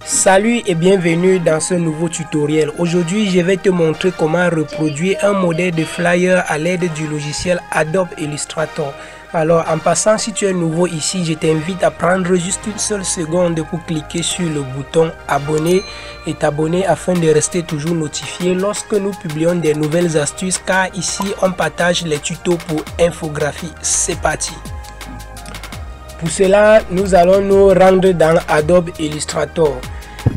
Salut et bienvenue dans ce nouveau tutoriel. Aujourd'hui, je vais te montrer comment reproduire un modèle de flyer à l'aide du logiciel Adobe Illustrator. Alors, en passant, si tu es nouveau ici, je t'invite à prendre juste une seule seconde pour cliquer sur le bouton abonner et t'abonner afin de rester toujours notifié lorsque nous publions des nouvelles astuces, car ici, on partage les tutos pour infographie. C'est parti! Pour cela, nous allons nous rendre dans Adobe Illustrator.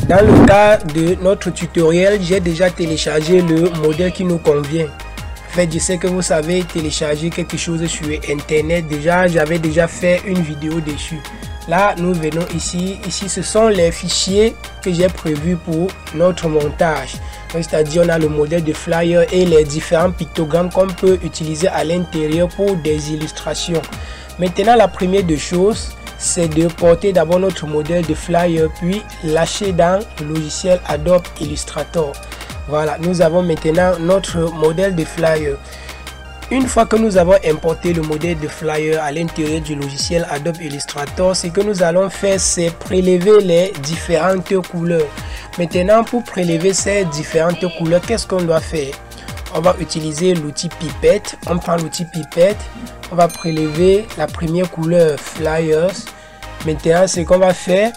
Dans le cas de notre tutoriel, j'ai déjà téléchargé le modèle qui nous convient. En fait, je sais que vous savez télécharger quelque chose sur internet. J'avais déjà fait une vidéo dessus. Là, nous venons ici. Ici, ce sont les fichiers que j'ai prévus pour notre montage. C'est-à-dire, on a le modèle de flyer et les différents pictogrammes qu'on peut utiliser à l'intérieur pour des illustrations. Maintenant, la première des choses, c'est de porter d'abord notre modèle de flyer, puis lâcher dans le logiciel Adobe Illustrator. Voilà, nous avons maintenant notre modèle de flyer. Une fois que nous avons importé le modèle de flyer à l'intérieur du logiciel Adobe Illustrator, ce que nous allons faire, c'est prélever les différentes couleurs. Maintenant, pour prélever ces différentes couleurs, qu'est-ce qu'on doit faire? On va utiliser l'outil pipette. On prend l'outil pipette. On va prélever la première couleur flyers. Maintenant, ce qu'on va faire,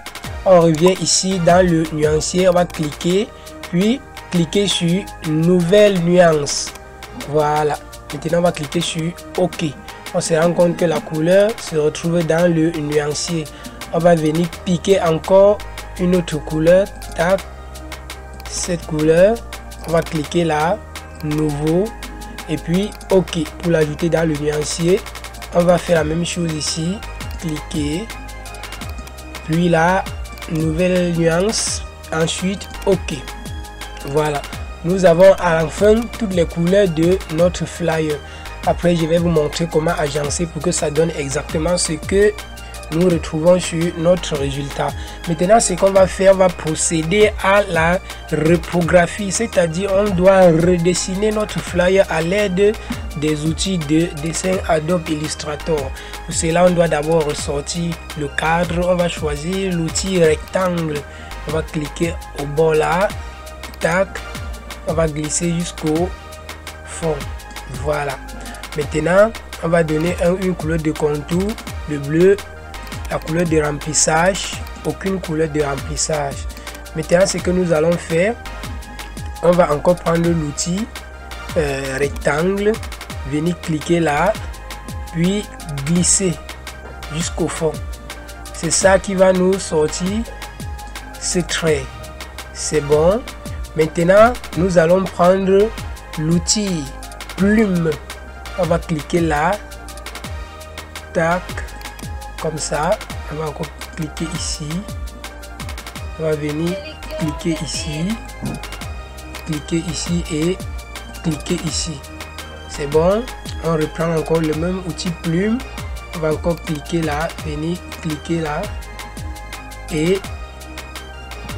on revient ici dans le nuancier. On va cliquer, puis cliquer sur nouvelle nuance. Voilà. Maintenant, on va cliquer sur OK. On se rend compte que la couleur se retrouve dans le nuancier. On va venir piquer encore une autre couleur. Tac. Cette couleur. On va cliquer là. Nouveau. Et puis OK pour l'ajouter dans le nuancier. On va faire la même chose ici. Cliquer. Puis là, nouvelle nuance. Ensuite OK. Voilà. Nous avons à la fin toutes les couleurs de notre flyer. Après, je vais vous montrer comment agencer pour que ça donne exactement ce que nous retrouvons sur notre résultat. Maintenant, ce qu'on va faire, on va procéder à la reprographie, c'est-à-dire on doit redessiner notre flyer à l'aide des outils de dessin Adobe Illustrator. Pour cela, on doit d'abord ressortir le cadre. On va choisir l'outil rectangle. On va cliquer au bord là. Tac. On va glisser jusqu'au fond. Voilà. Maintenant, on va donner une couleur de contour, le bleu. La couleur de remplissage, aucune couleur de remplissage. Maintenant, ce que nous allons faire, on va encore prendre l'outil rectangle, venir cliquer là, puis glisser jusqu'au fond. C'est ça qui va nous sortir ce trait. C'est bon. Maintenant, nous allons prendre l'outil plume. On va cliquer là. Tac. Comme ça. On va encore cliquer ici. On va venir cliquer ici. Cliquer ici et cliquer ici. C'est bon. On reprend encore le même outil plume. On va encore cliquer là. Venir cliquer là. Et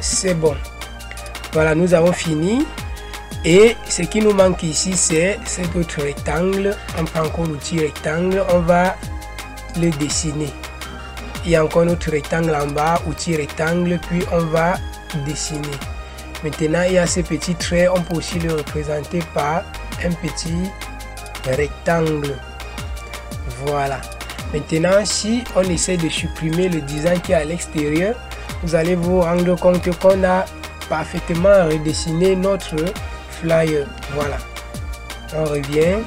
c'est bon. Voilà, nous avons fini. Et ce qui nous manque ici, c'est cet autre rectangle. On prend encore l'outil rectangle. On va le dessiner. Il y a encore notre rectangle en bas, outil rectangle, puis on va dessiner. Maintenant, il y a ce petit trait. On peut aussi le représenter par un petit rectangle. Voilà. Maintenant, si on essaie de supprimer le design qui est à l'extérieur, vous allez vous rendre compte qu'on a parfaitement redessiné notre flyer. Voilà. On revient.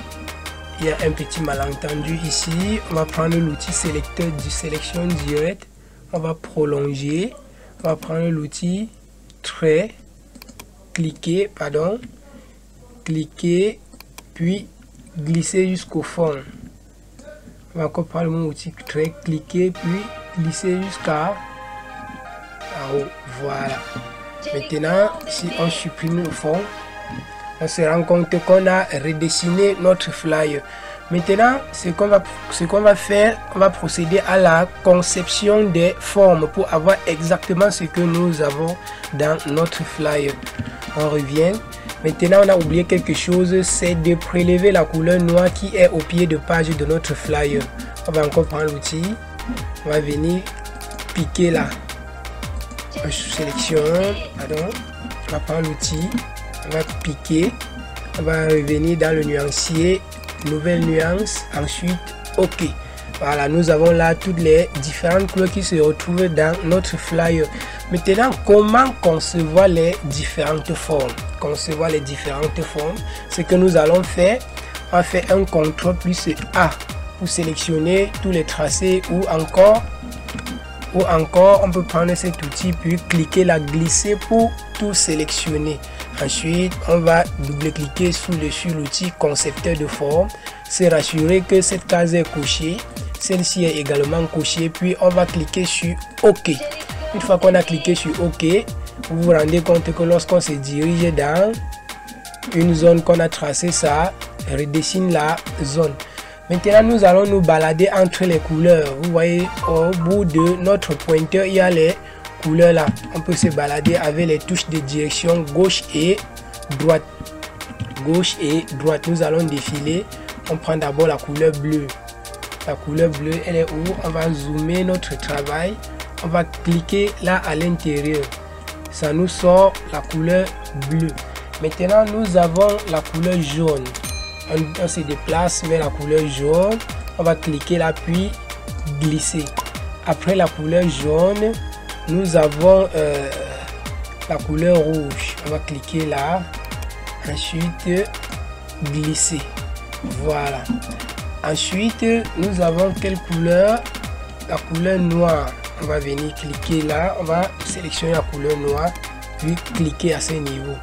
Il y a un petit malentendu ici. On va prendre l'outil sélecteur de sélection directe. On va prolonger. On va prendre l'outil trait. Cliquer, pardon. Cliquer, puis glisser jusqu'au fond. On va encore prendre mon outil trait. Cliquer, puis glisser jusqu'à en haut. Voilà. Maintenant, si on supprime le fond, on se rend compte qu'on a redessiné notre flyer. Maintenant, ce qu'on va faire, on va procéder à la conception des formes pour avoir exactement ce que nous avons dans notre flyer. On revient. Maintenant, on a oublié quelque chose, c'est de prélever la couleur noire qui est au pied de page de notre flyer. On va encore prendre l'outil. On va venir piquer là. On sélectionne, pardon, on va prendre l'outil, on va piquer, on va revenir dans le nuancier, nouvelle nuance, ensuite OK. Voilà, nous avons là toutes les différentes couleurs qui se retrouvent dans notre flyer. Maintenant, comment concevoir les différentes formes? Concevoir les différentes formes, ce que nous allons faire, on va faire un CTRL plus A pour sélectionner tous les tracés, ou encore on peut prendre cet outil puis cliquer la glisser pour tout sélectionner. Ensuite, on va double-cliquer sur l'outil concepteur de forme, se rassurer que cette case est cochée. Celle-ci est également cochée, puis on va cliquer sur OK. Une fois qu'on a cliqué sur OK, vous vous rendez compte que lorsqu'on se dirige dans une zone qu'on a tracée, ça redessine la zone. Maintenant, nous allons nous balader entre les couleurs. Vous voyez, au bout de notre pointeur, il y a les couleurs là. On peut se balader avec les touches de direction gauche et droite. Gauche et droite, nous allons défiler. On prend d'abord la couleur bleue. La couleur bleue, elle est où? On va zoomer notre travail. On va cliquer là à l'intérieur. Ça nous sort la couleur bleue. Maintenant, nous avons la couleur jaune. On se déplace vers la couleur jaune. On va cliquer là, puis glisser. Après la couleur jaune, nous avons la couleur rouge. On va cliquer là. Ensuite, glisser. Voilà. Ensuite, nous avons quelle couleur? La couleur noire. On va venir cliquer là. On va sélectionner la couleur noire, puis cliquer à ce niveau.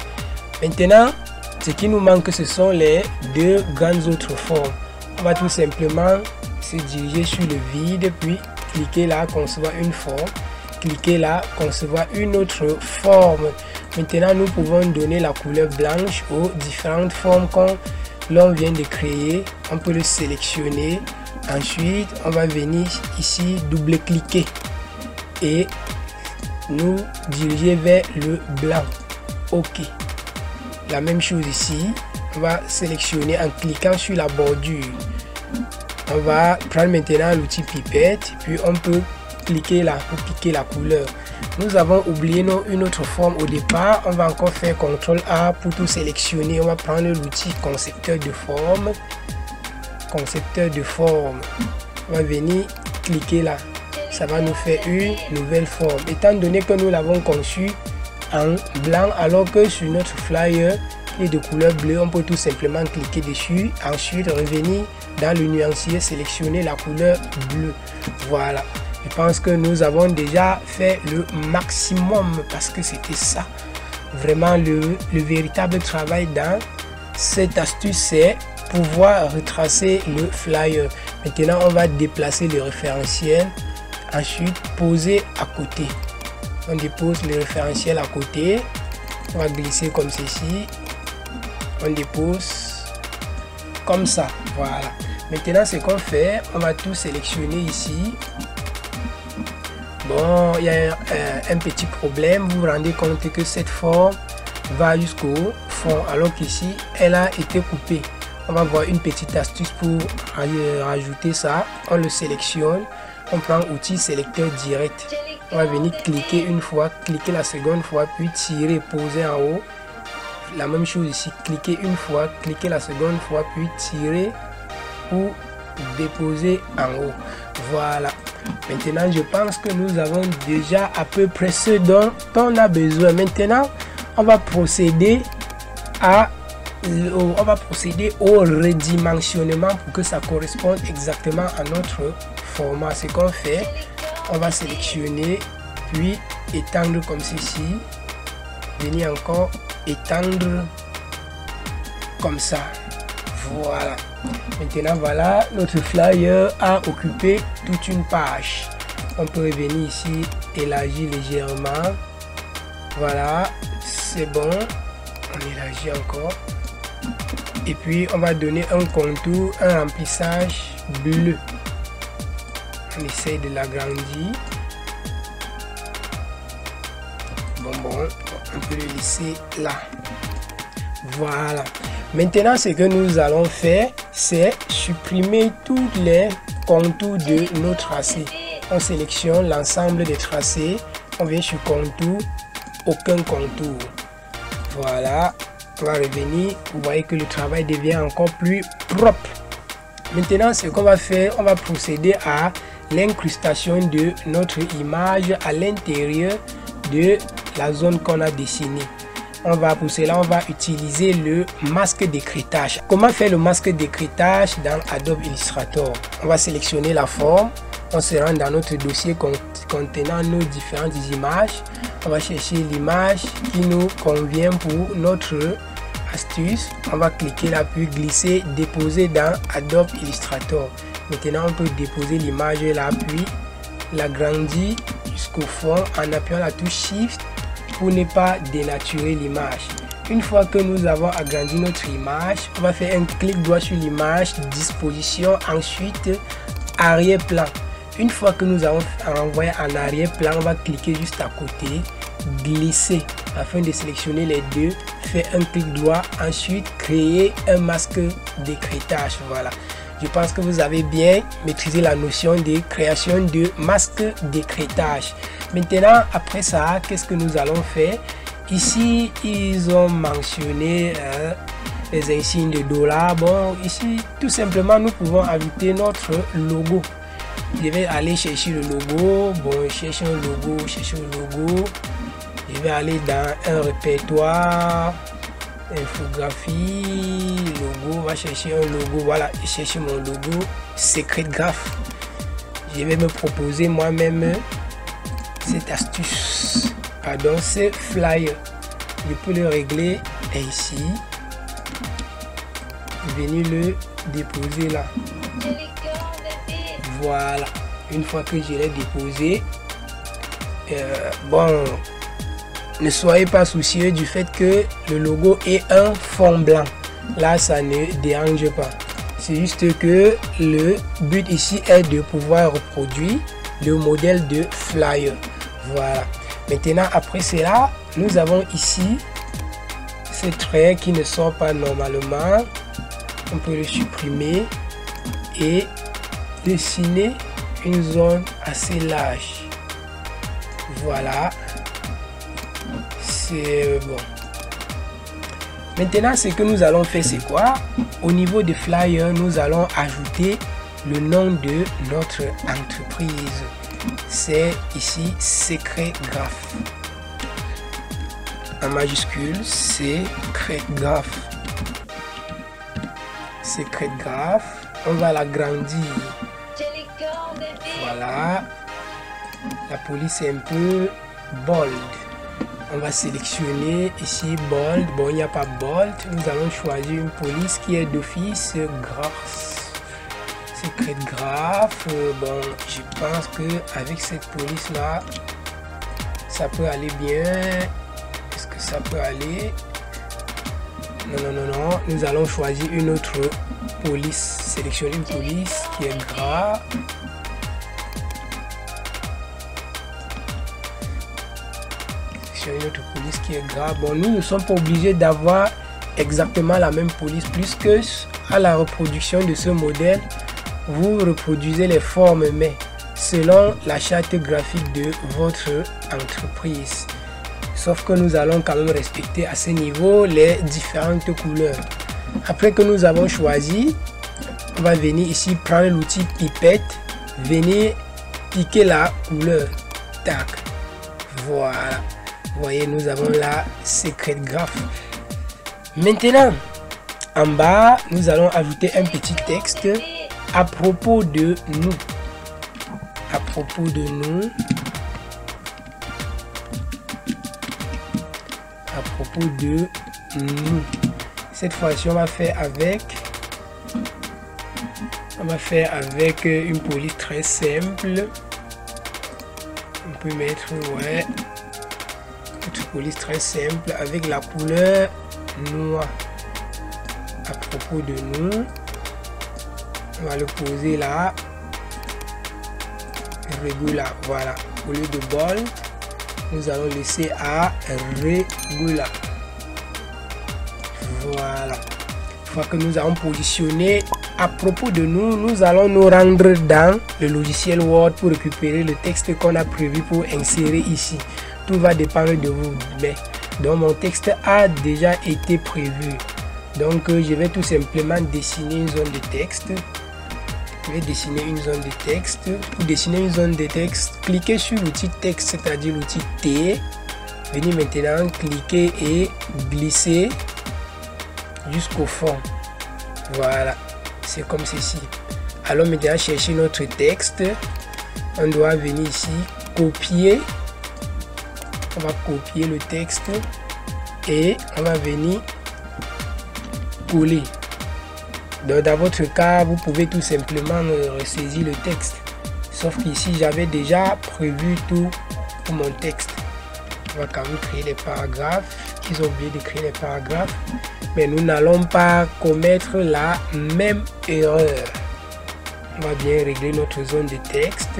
Maintenant, ce qui nous manque, ce sont les deux grandes autres formes. On va tout simplement se diriger sur le vide, puis cliquer là, concevoir une forme. Cliquer là, concevoir une autre forme. Maintenant, nous pouvons donner la couleur blanche aux différentes formes qu'on l'on vient de créer. On peut le sélectionner. Ensuite, on va venir ici, double-cliquer et nous diriger vers le blanc. OK. La même chose ici. On va sélectionner en cliquant sur la bordure. On va prendre maintenant l'outil pipette, puis on peut cliquer là pour piquer la couleur. Nous avons oublié une autre forme au départ. On va encore faire CTRL A pour tout sélectionner. On va prendre l'outil concepteur de forme. Concepteur de forme. On va venir cliquer là. Ça va nous faire une nouvelle forme. Étant donné que nous l'avons conçu en blanc, alors que sur notre flyer il est de couleur bleue, on peut tout simplement cliquer dessus. Ensuite, revenir dans le nuancier, sélectionner la couleur bleue. Voilà. Je pense que nous avons déjà fait le maximum parce que c'était ça. Vraiment le véritable travail dans cette astuce, c'est pouvoir retracer le flyer. Maintenant, on va déplacer le référentiel. Ensuite, poser à côté. On dépose le référentiel à côté. On va glisser comme ceci. On dépose comme ça. Voilà. Maintenant, ce qu'on fait, on va tout sélectionner ici. Bon, il y a un petit problème. Vous vous rendez compte que cette forme va jusqu'au fond, alors qu'ici, elle a été coupée. On va voir une petite astuce pour rajouter ça. On le sélectionne. On prend outil sélecteur direct. On va venir cliquer une fois, cliquer la seconde fois, puis tirer, poser en haut. La même chose ici, cliquer une fois, cliquer la seconde fois, puis tirer pour déposer en haut. Voilà. Maintenant, je pense que nous avons déjà à peu près ce dont on a besoin. Maintenant, on va procéder au redimensionnement pour que ça corresponde exactement à notre format. Ce qu'on fait, on va sélectionner, puis étendre comme ceci, venir encore étendre comme ça. Voilà. Maintenant, voilà, notre flyer a occupé toute une page. On peut revenir ici, élargir légèrement. Voilà, c'est bon. On élargit encore. Et puis, on va donner un contour, un remplissage bleu. On essaye de l'agrandir. Bon, on peut le laisser là. Voilà. Maintenant, ce que nous allons faire, c'est supprimer tous les contours de nos tracés. On sélectionne l'ensemble des tracés. On vient sur contour, aucun contour. Voilà, on va revenir. Vous voyez que le travail devient encore plus propre. Maintenant, ce qu'on va faire, on va procéder à l'incrustation de notre image à l'intérieur de la zone qu'on a dessinée. Pour cela, on va utiliser le masque d'écrêtage. Comment faire le masque d'écrêtage dans Adobe Illustrator? On va sélectionner la forme. On se rend dans notre dossier contenant nos différentes images. On va chercher l'image qui nous convient pour notre astuce. On va cliquer là, puis glisser, déposer dans Adobe Illustrator. Maintenant, on peut déposer l'image là, puis l'agrandir jusqu'au fond en appuyant la touche Shift pour ne pas dénaturer l'image. Une fois que nous avons agrandi notre image, on va faire un clic droit sur l'image, disposition, ensuite arrière-plan. Une fois que nous avons renvoyé en arrière-plan, on va cliquer juste à côté, glisser afin de sélectionner les deux, faire un clic droit, ensuite créer un masque d'écrêtage. Voilà. Je pense que vous avez bien maîtrisé la notion de création de masque d'écrêtage. Maintenant, après ça, qu'est-ce que nous allons faire? Ici, ils ont mentionné les insignes de $. Bon, ici, tout simplement, nous pouvons ajouter notre logo. Je vais aller chercher le logo. Bon, chercher un logo, Je vais aller dans un répertoire. Infographie, logo, on va chercher un logo. Voilà, chercher mon logo Secret Graph. Je vais me proposer moi-même cette astuce, pardon, ce flyer. Je peux le régler ici, venir le déposer là. Voilà, une fois que je l'ai déposé, bon, ne soyez pas soucieux du fait que le logo est un fond blanc. Là, ça ne dérange pas. C'est juste que le but ici est de pouvoir reproduire le modèle de flyer. Voilà. Maintenant, après cela, nous avons ici ce trait qui ne sort pas normalement. On peut le supprimer et dessiner une zone assez large. Voilà. C'est bon. Maintenant, ce que nous allons faire, c'est quoi? Au niveau des flyers, nous allons ajouter le nom de notre entreprise. C'est ici Secret Graph. En majuscule, Secret Graph. Secret Graph. On va l'agrandir. Voilà. La police est un peu bold. On va sélectionner ici bold. Bon, il n'y a pas bold. Nous allons choisir une police qui est d'office Graph. Secret Graph. Bon, je pense que avec cette police là, ça peut aller bien. Est-ce que ça peut aller? Non. Nous allons choisir une autre police. Sélectionner une police qui est gras. Une autre police qui est gras. Bon, nous ne sommes pas obligés d'avoir exactement la même police, puisque à la reproduction de ce modèle, vous reproduisez les formes, mais selon la charte graphique de votre entreprise. Sauf que nous allons quand même respecter à ce niveau les différentes couleurs. Après que nous avons choisi, on va venir ici prendre l'outil pipette, venir piquer la couleur. Tac. Voilà. Vous voyez, nous avons la Secret Graph. Maintenant, en bas, nous allons ajouter un petit texte à propos de nous. À propos de nous. À propos de nous. Cette fois-ci, on va faire avec une police très simple. On peut mettre, ouais, une police très simple avec la couleur noire. À propos de nous, on va le poser là. Regular, voilà. Au lieu de bold, nous allons laisser à regular. Voilà. Une fois que nous avons positionné à propos de nous, nous allons nous rendre dans le logiciel Word pour récupérer le texte qu'on a prévu pour insérer ici. Tout va dépendre de vous. Mais donc mon texte a déjà été prévu. Donc je vais tout simplement dessiner une zone de texte. Je vais dessiner une zone de texte. Pour dessiner une zone de texte, cliquez sur l'outil texte, c'est-à-dire l'outil T. Venez maintenant cliquer et glisser jusqu'au fond. Voilà, c'est comme ceci. Alors maintenant chercher notre texte. On doit venir ici, copier. On va copier le texte et on va venir coller. Donc dans votre cas, vous pouvez tout simplement ressaisir le texte. Sauf qu'ici, j'avais déjà prévu tout pour mon texte. On va quand même créer des paragraphes. Ils ont oublié de créer les paragraphes. Mais nous n'allons pas commettre la même erreur. On va bien régler notre zone de texte.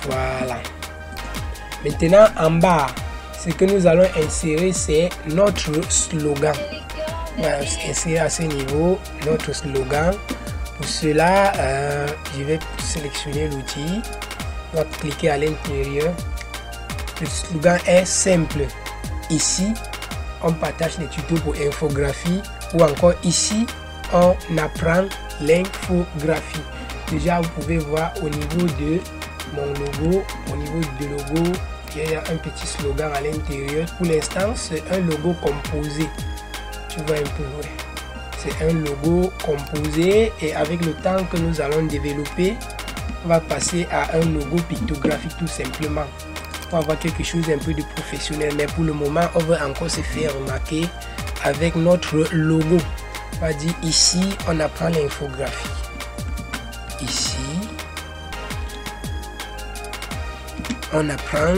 Voilà. Maintenant, en bas, ce que nous allons insérer, c'est notre slogan. Voilà, insérer à ce niveau notre slogan. Pour cela, je vais sélectionner l'outil. On va cliquer à l'intérieur. Le slogan est simple. Ici, on partage les tutos pour infographie, ou encore ici, on apprend l'infographie. Déjà, vous pouvez voir au niveau de mon logo, au niveau du logo, il y a un petit slogan à l'intérieur. Pour l'instant, c'est un logo composé. Tu vois un peu, ouais. C'est un logo composé et avec le temps que nous allons développer, on va passer à un logo pictographique tout simplement. On va avoir quelque chose un peu de professionnel, mais pour le moment, on veut encore se faire remarquer avec notre logo. On va dire ici, on apprend l'infographie. Ici, on apprend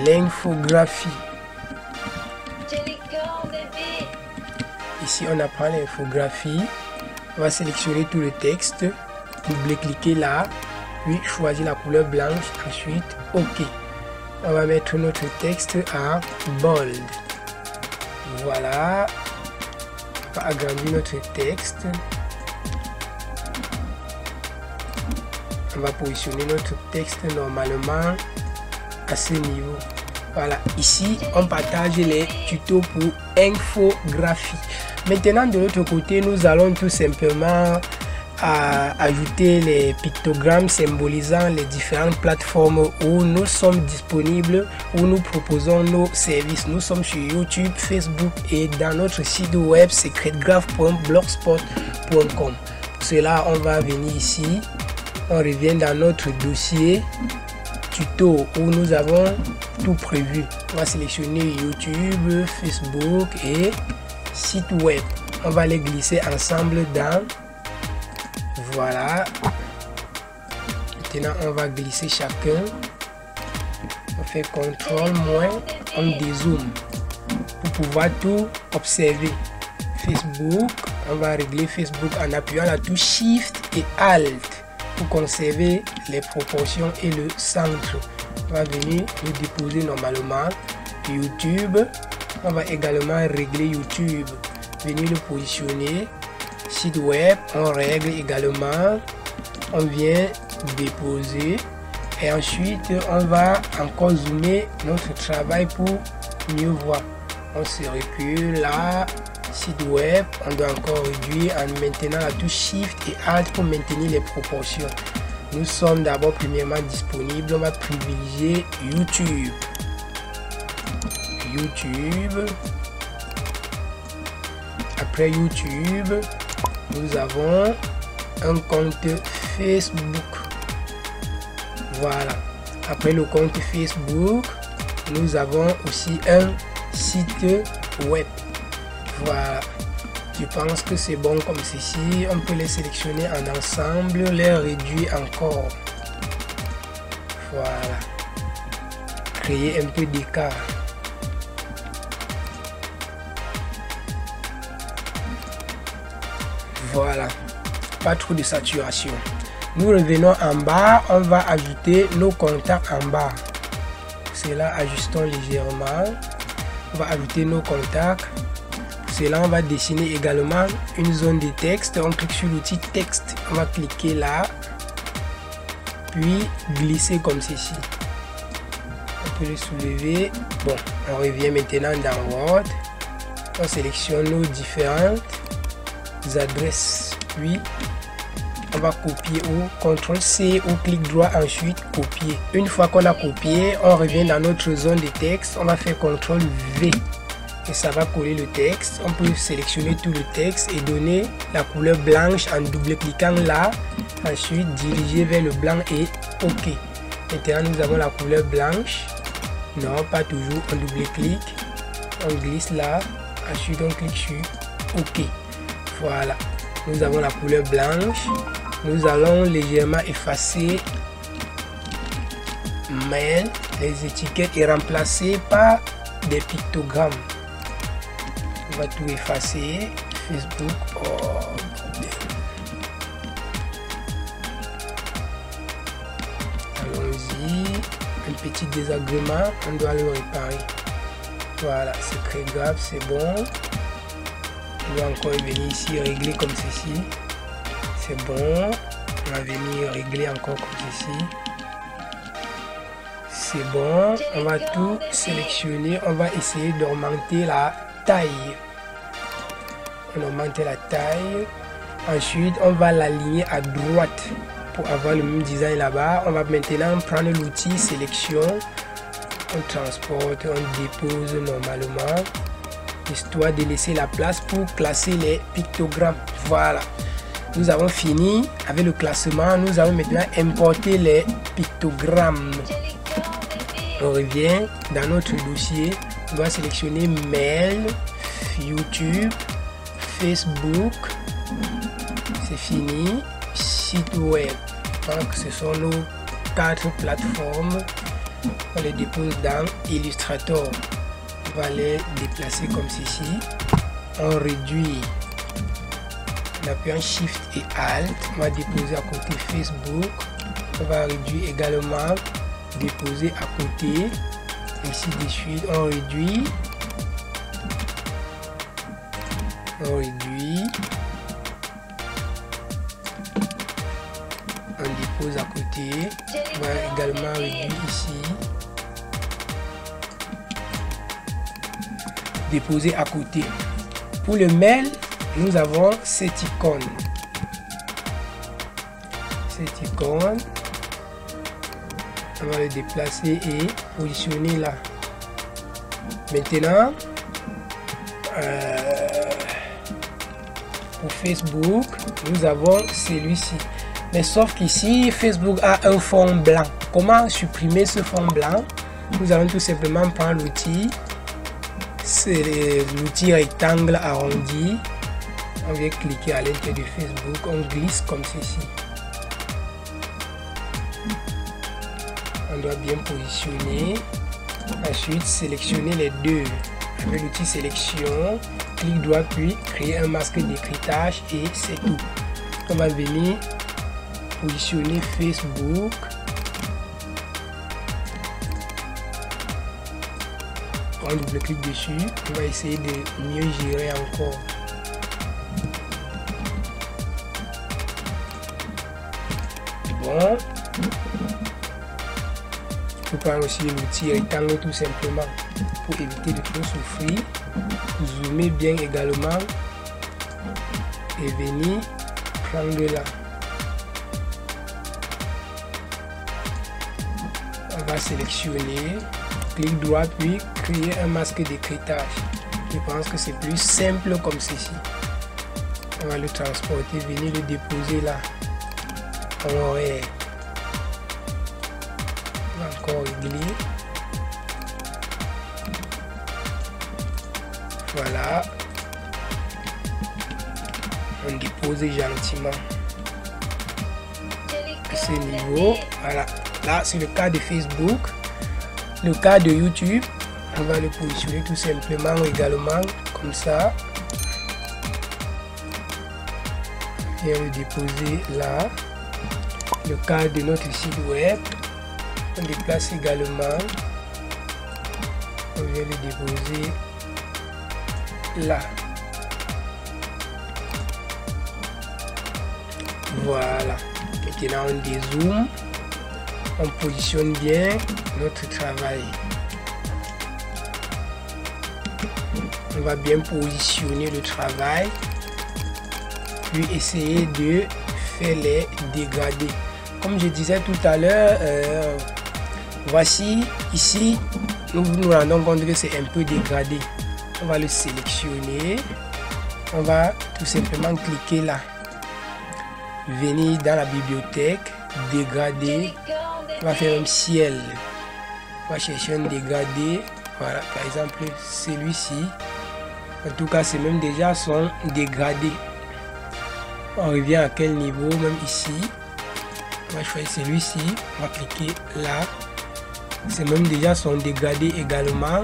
l'infographie. Ici, on apprend l'infographie. On va sélectionner tout le texte. Double-cliquer là. Puis choisir la couleur blanche. Ensuite, OK. On va mettre notre texte à bold. Voilà. On va agrandir notre texte. On va positionner notre texte normalement à ce niveau. Voilà, ici on partage les tutos pour infographie. Maintenant de l'autre côté, nous allons tout simplement ajouter les pictogrammes symbolisant les différentes plateformes où nous sommes disponibles, où nous proposons nos services. Nous sommes sur YouTube, Facebook et dans notre site web secretgraph.blogspot.com. Pour cela, on va venir ici, on revient dans notre dossier tuto où nous avons tout prévu. On va sélectionner YouTube, Facebook et site web. On va les glisser ensemble dans, voilà. Maintenant on va glisser chacun. On fait CTRL moins, on dézoome pour pouvoir tout observer. Facebook, on va régler Facebook en appuyant la touche Shift et Alt pour conserver les proportions et le centre. On va venir le déposer normalement. YouTube, on va également régler YouTube, venir le positionner. Site web, on règle également, on vient déposer et ensuite on va encore zoomer notre travail pour mieux voir. On se recule là. Site web, on doit encore réduire en maintenant la touche Shift et Alt pour maintenir les proportions. Nous sommes d'abord premièrement disponibles, on va privilégier YouTube. Après YouTube, nous avons un compte Facebook. Voilà. Après le compte Facebook, nous avons aussi un site web. Voilà, je pense que c'est bon comme ceci. On peut les sélectionner en ensemble, les réduire encore. Voilà, créer un peu d'écart. Voilà, pas trop de saturation. Nous revenons en bas, on va ajouter nos contacts en bas. Pour cela, ajustons légèrement. On va ajouter nos contacts. cela, on va dessiner également une zone de texte. On clique sur l'outil texte, on va cliquer là, puis glisser comme ceci. On peut le soulever. Bon, on revient maintenant dans Word. On sélectionne nos différentes adresses, puis on va copier au CTRL-C ou clic droit, ensuite copier. Une fois qu'on a copié, on revient dans notre zone de texte, on va faire CTRL-V et ça va coller le texte. On peut sélectionner tout le texte et donner la couleur blanche en double-cliquant là, ensuite diriger vers le blanc et OK. Maintenant nous avons la couleur blanche, non pas toujours, on double-clic, on glisse là, ensuite on clique sur OK. Voilà, nous avons la couleur blanche. Nous allons légèrement effacer mail, les étiquettes et remplacer par des pictogrammes. On va tout effacer. Facebook. Allons-y. Un petit désagrément, on doit le réparer. Voilà, c'est très grave, c'est bon. On va encore venir ici régler comme ceci. C'est bon. On va venir régler encore comme ceci. C'est bon. On va tout sélectionner. On va essayer d'augmenter la taille. On augmente la taille. Ensuite, on va l'aligner à droite pour avoir le même design là-bas. On va maintenant prendre l'outil sélection. On transporte, on dépose normalement, histoire de laisser la place pour classer les pictogrammes. Voilà. Nous avons fini avec le classement. Nous allons maintenant importer les pictogrammes. On revient dans notre dossier. On va sélectionner Mail, YouTube, Facebook. C'est fini. Site web. Donc ce sont nos 4 plateformes. On les dépose dans Illustrator. On va les déplacer comme ceci. On réduit. En appuyant Shift et Alt, on va déposer à côté Facebook. On va réduire également, déposer à côté. Ainsi de suite, on réduit. On réduit. On dépose à côté. On va également réduire ici. Déposer à côté. Pour le mail, nous avons cette icône. Cette icône. On va le déplacer et positionner là. Maintenant, pour Facebook, nous avons celui-ci. Mais sauf qu'ici, Facebook a un fond blanc. Comment supprimer ce fond blanc? Nous allons tout simplement prendre l'outil. C'est l'outil rectangle arrondi. On vient cliquer à l'intérieur de Facebook. On glisse comme ceci. On doit bien positionner. Ensuite, sélectionner les deux. Avec l'outil sélection, clic droit puis créer un masque d'écritage et c'est tout. On va venir positionner Facebook. On double-clique dessus. On va essayer de mieux gérer encore. Bon. Il faut prendre aussi l'outil rectangle tout simplement pour éviter de trop souffrir. Zoomer bien également et venir prendre là. On va sélectionner, clic droit puis créer un masque d'écritage. Je pense que c'est plus simple comme ceci. On va le transporter, venir le déposer là. On va encore régler. Voilà. On dépose gentiment à ce niveau. Voilà. Là, c'est le cas de Facebook. Le cas de YouTube, on va le positionner tout simplement également comme ça. Et on le déposer là. Le cas de notre site web, on déplace également. On vient le déposer là. Voilà. Maintenant, on dézoome. On positionne bien notre travail. On va bien positionner le travail. Puis essayer de faire les dégradés. Comme je disais tout à l'heure, voici ici, nous nous rendons compte que c'est un peu dégradé. On va le sélectionner. On va tout simplement cliquer là. Venir dans la bibliothèque, dégrader. On va faire un ciel. On va chercher un dégradé. Voilà, par exemple celui-ci. En tout cas, c'est même déjà son dégradé. On revient à quel niveau, même ici. On va choisir celui-ci. On va cliquer là. C'est même déjà son dégradé également.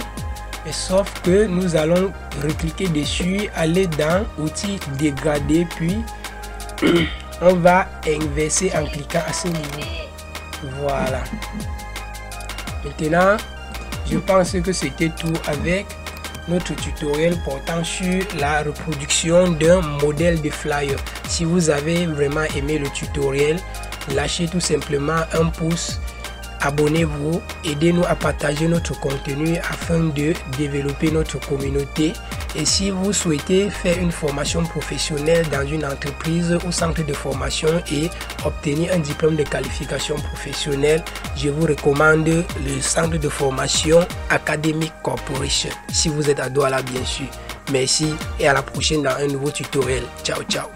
Mais sauf que nous allons recliquer dessus, aller dans outils dégradé, puis on va inverser en cliquant à ce niveau. Voilà. Maintenant, je pense que c'était tout avec notre tutoriel portant sur la reproduction d'un modèle de flyer. Si vous avez vraiment aimé le tutoriel, lâchez tout simplement un pouce, abonnez-vous, aidez-nous à partager notre contenu afin de développer notre communauté. Et si vous souhaitez faire une formation professionnelle dans une entreprise ou centre de formation et obtenir un diplôme de qualification professionnelle, je vous recommande le centre de formation Academic Corporation. Si vous êtes à Douala, bien sûr. Merci et à la prochaine dans un nouveau tutoriel. Ciao, ciao.